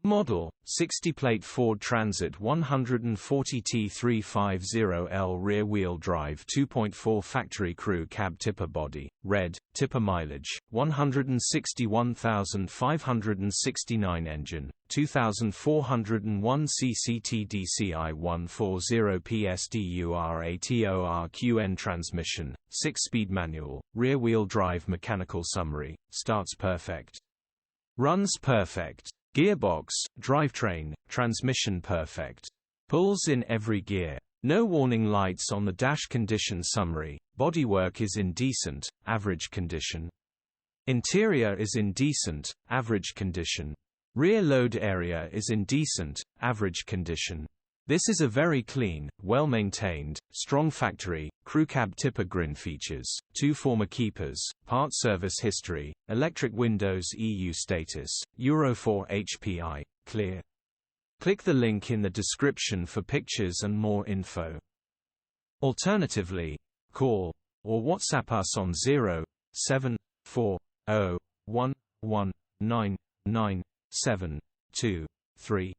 Model, 60-plate Ford Transit 140 T350L rear-wheel drive 2.4 factory crew cab tipper body, red, tipper mileage, 161,569 engine, 2,401 cc TDCI 140 PS DURATORQ-N transmission, 6-speed manual, rear-wheel drive mechanical summary, starts perfect. Runs perfect. Gearbox, drivetrain, transmission perfect. Pulls in every gear. No warning lights on the dash. Condition summary, bodywork is in decent, average condition. Interior is in decent, average condition. Rear load area is in decent, average condition. This is a very clean, well-maintained, strong factory. Crewcab tipper grin features, 2 former keepers, part service history, electric windows EU status, Euro 4 HPI, clear. Click the link in the description for pictures and more info. Alternatively, call or WhatsApp us on 07401199723.